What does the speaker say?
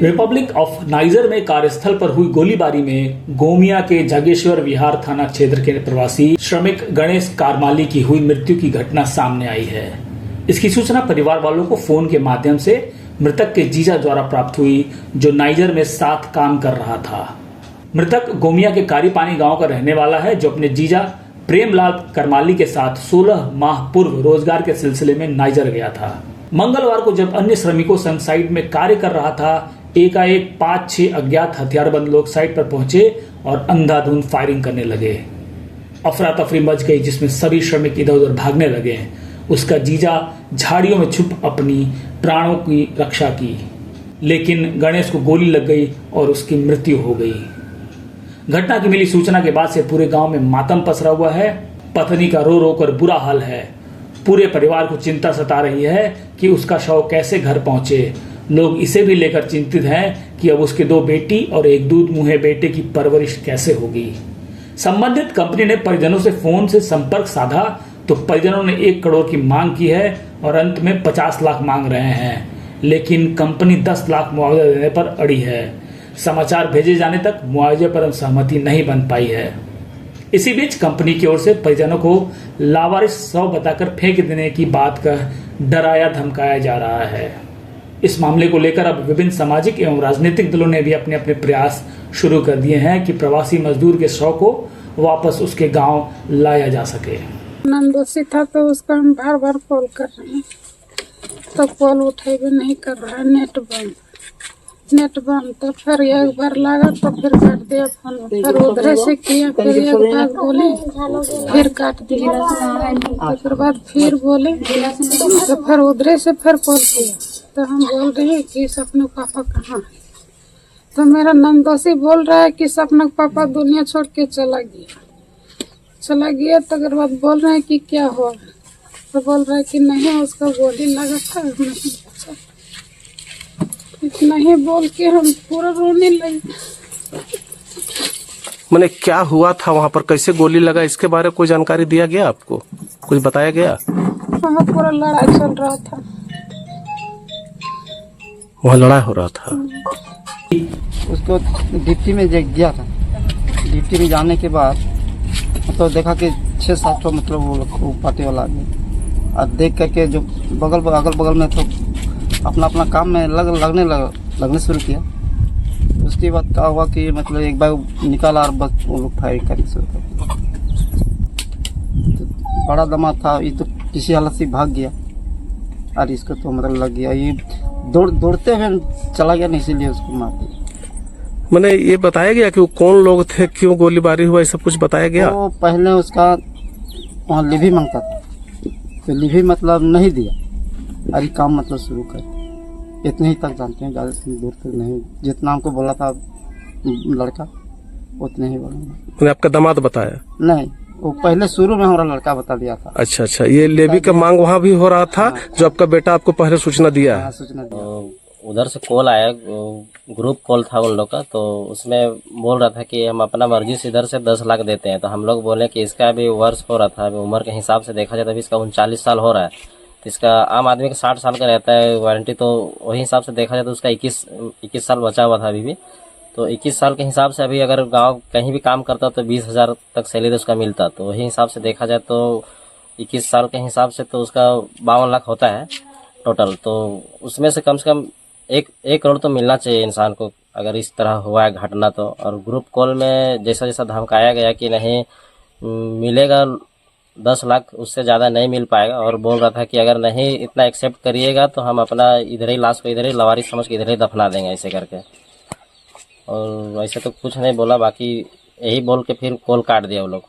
Republic of niger में कार्यस्थल पर हुई गोलीबारी में गोमिया के जागेश्वर विहार थाना क्षेत्र के प्रवासी श्रमिक गणेश कारमाली की हुई मृत्यु की घटना सामने आई है। इसकी सूचना परिवार वालों को फोन के माध्यम से मृतक के जीजा द्वारा प्राप्त हुई, जो नाइजर में साथ काम कर रहा था। मृतक गोमिया के कारीपानी गांव का रहने वाला है, जो अपने जीजा प्रेमलाल करमाली के साथ 16 माह पूर्व रोजगार के सिलसिले में नाइजर गया था। मंगलवार को जब अन्य श्रमिकों संग साइट में कार्य कर रहा था, एकाएक 5-6 अज्ञात हथियारबंद लोग साइट पर पहुंचे और अंधाधुंध फायरिंग करने लगे। अफरा तफरी मच गई, जिसमें सभी श्रमिक इधर उधर भागने लगे। उसका जीजा झाड़ियों में छुप अपनी प्राणों की रक्षा की, लेकिन गणेश को गोली लग गई और उसकी मृत्यु हो गई। घटना की मिली सूचना के बाद से पूरे गांव में मातम पसरा हुआ है। पत्नी का रो रो कर बुरा हाल है। पूरे परिवार को चिंता सता रही है कि उसका शव कैसे घर पहुंचे। लोग इसे भी लेकर चिंतित हैं कि अब उसके 2 बेटी और एक दूध मुहे बेटे की परवरिश कैसे होगी। संबंधित कंपनी ने परिजनों से फोन से संपर्क साधा तो परिजनों ने 1 करोड़ की मांग की है और अंत में 50 लाख मांग रहे हैं, लेकिन कंपनी 10 लाख मुआवजा देने पर अड़ी है। समाचार भेजे जाने तक मुआवजे पर सहमति नहीं बन पाई है। इसी बीच कंपनी की ओर से परिजनों को लावारिस शव बताकर फेंक देने की बात का डराया धमकाया जा रहा है। इस मामले को लेकर अब विभिन्न सामाजिक एवं राजनीतिक दलों ने भी अपने अपने प्रयास शुरू कर दिए हैं कि प्रवासी मजदूर के शव को वापस उसके गांव लाया जा सके। नंदोसी था तो उसका हम बार बार कॉल कर रहे हैं, तो कॉल उठेबे नहीं कर रहा है। नेट बंद तो फिर एक बार लगा तो फिर काट दिया फोन। फिर उधर से किया, फिर एक बार बोले, फिर काट दिया। उसके बाद फिर बोले तो फिर उधर से फिर कॉल किया, तो हम बोल रहे हैं कि सपना पापा कहाँ है। तो मेरा नंदोसी बोल रहा है कि सपना पापा दुनिया छोड़ के चला गया। तो अगर बात बोल रहे हैं कि क्या हुआ, तो बोल रहा है कि नहीं उसका गोली लगा था, नहीं बचा। इतना ही बोल के हम पूरा रोने लगे। मैंने क्या हुआ था वहाँ पर, कैसे गोली लगा, इसके बारे में कोई जानकारी दिया गया आपको, कुछ बताया गया? वहाँ पूरा लड़ाई चल रहा था, वहाँ लड़ाई हो रहा था। उसको डिप्टी में गया था। डिप्टी में जाने के बाद तो देखा कि 6-7 तो मतलब वो पार्टी वाला आदमी, और देख करके जो अगल बगल में तो अपना काम में लगने शुरू किया। उसके बाद क्या हुआ कि मतलब एक बार निकाला और बस वो लोग फायरिंग करने शुरू कर। तो बड़ा दमाद था, ये तो किसी हालत से भाग गया और इसको तो मतलब लग गया। ये दौड़ते हुए चला गया, नहीं इसीलिए उसको मार दिया। मैंने ये बताया गया कि वो कौन लोग थे, क्यों गोलीबारी हुआ, ये सब कुछ बताया गया? वो पहले उसका वहाँ लिवी मांगता था, तो लिवी मतलब नहीं दिया और ये काम मतलब शुरू कर। इतने ही तक जानते हैं, ज़्यादा दूर तक नहीं। जितना हमको बोला था लड़का उतने ही बोला। मैंने आपका दामाद बताया? नहीं, वो पहले शुरू में हमारा लड़का बता दिया था। अच्छा, ये लेवी का मांग वहाँ भी हो रहा था, जो आपका बेटा आपको पहले सूचना दिया है? सूचना दिया। उधर से कॉल आया, ग्रुप कॉल था उन लोग का, तो उसमें बोल रहा था कि हम अपना मर्जी से इधर से 10 लाख देते हैं। तो हम लोग बोले कि इसका अभी वर्ष हो रहा था, अभी उम्र के हिसाब से देखा जाए तो अभी इसका 39 साल हो रहा है। तो इसका आम आदमी का 60 साल का रहता है वारंटी, तो वही हिसाब से देखा जाए तो उसका 21 साल बचा हुआ था अभी भी। तो 21 साल के हिसाब से अभी अगर गाँव कहीं भी काम करता तो 20,000 तक सैलरी उसका मिलता। तो वही हिसाब से देखा जाए तो 21 साल के हिसाब से तो उसका 52 लाख होता है टोटल। तो उसमें से कम 1 करोड़ तो मिलना चाहिए इंसान को, अगर इस तरह हुआ है घटना तो। और ग्रुप कॉल में जैसा धमकाया गया कि नहीं मिलेगा 10 लाख, उससे ज़्यादा नहीं मिल पाएगा। और बोल रहा था कि अगर नहीं इतना एक्सेप्ट करिएगा तो हम अपना इधर ही लाश को इधर ही लवारिस समझ के इधर ही दफना देंगे, ऐसे करके। और ऐसे तो कुछ नहीं बोला, बाकी यही बोल के फिर कॉल काट दिया वो लोग।